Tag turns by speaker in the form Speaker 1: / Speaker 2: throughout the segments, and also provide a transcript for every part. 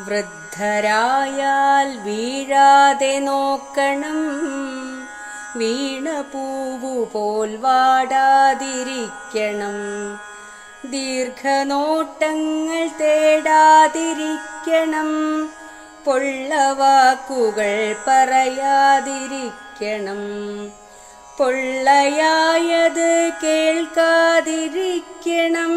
Speaker 1: വൃദ്ധരായാൽ വീഴാതെ നോക്കണം, വീണപൂവുപോൽ വാടാതിരിക്കണം. ദീർഘനോട്ടങ്ങൾ തേടാതിരിക്കണം, പൊള്ളവാക്കുകൾ പറയാതിരിക്കണം. പൊള്ളയായത് കേൾക്കാതിരിക്കണം,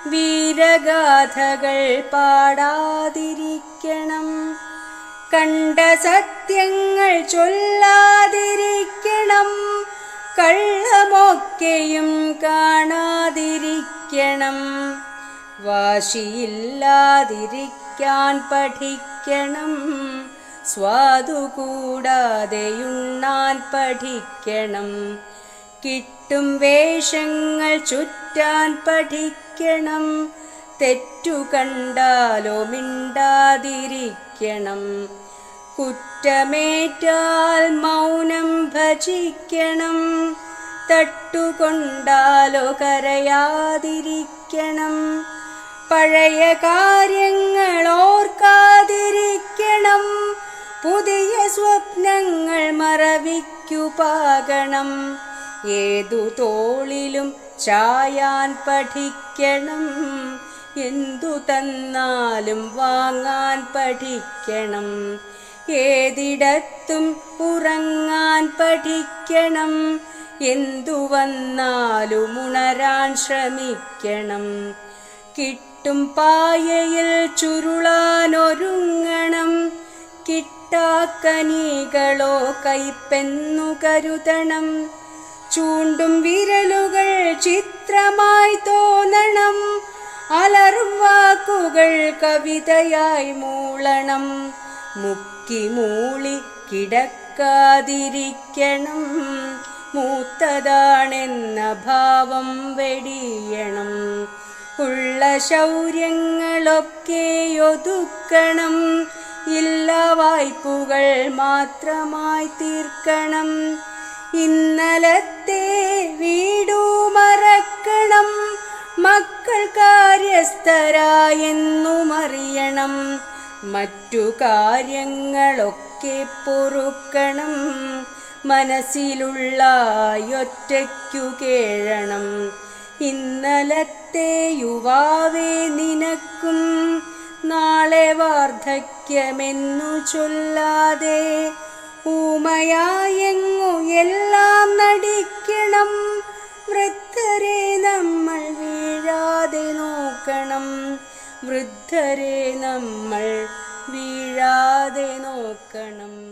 Speaker 1: വീരഗാഥകൾ പാടാതിരിക്കണം. കണ്ട സത്യങ്ങൾ ചൊല്ലാതിരിക്കണം, കള്ളമൊക്കെയും കാണാതിരിക്കണം. വാശിയില്ലാതിരിക്കാൻ പഠിക്കണം, സ്വാദുകൂടാതെയുണ്ണാൻ പഠിക്കണം. കിട്ടും വേഷങ്ങൾ ചുറ്റാൻ പഠിക്കണം, തെറ്റു കണ്ടാലോ മിണ്ടാതിരിക്കണം. കുറ്റമേറ്റാൽ മൗനം ഭജിക്കണം, തട്ടുകൊണ്ടാലോ കരയാതിരിക്കണം. പഴയ കാര്യങ്ങൾ ഓർക്കാതിരിക്കണം, പുതിയ സ്വപ്നങ്ങൾ മറവിക്കു പാകണം. ഏതു തോളിലും ചായാൻ പഠിക്കണം, എന്തു തന്നാലും വാങ്ങാൻ പഠിക്കണം. ഏതിടത്തും ഉറങ്ങാൻ പഠിക്കണം, എന്തു വന്നാലും ഉണരാൻ ശ്രമിക്കണം. കിട്ടും പായയിൽ ചുരുളാനൊരുങ്ങണം, കിട്ടാക്കനികളോ കൈപ്പെന്നു കരുതണം. ചൂണ്ടും വിരലുകൾ ചിത്രമായി തോന്നണം, അലറും വാക്കുകൾ കവിതയായി മൂളണം. മുക്കി മൂളി കിടക്കാതിരിക്കണം, മൂത്തതാണെന്ന ഭാവം വെടിയണം. ഉള്ള ശൗര്യങ്ങളൊക്കെ ഒതുക്കണം, ഇല്ല വായ്പുകൾ മാത്രമായി തീർക്കണം. ഇന്നലത്തെ വീടു മറക്കണം, മക്കൾ കാര്യസ്ഥരായെന്നുമറിയണം. മറ്റു കാര്യങ്ങളൊക്കെ പൊറുക്കണം, മനസ്സിലുള്ള ഒറ്റയ്ക്കു കേഴണം. ഇന്നലത്തെ യുവാവേ നിനക്കും നാളെ വാർദ്ധക്യമെന്നു ചൊല്ലാതെ, ഊമയായെങ്ങു എല്ലാം നടിക്കണം. വൃദ്ധരെ നമ്മൾ വീഴാതെ നോക്കണം, വൃദ്ധരെ നമ്മൾ വീഴാതെ നോക്കണം.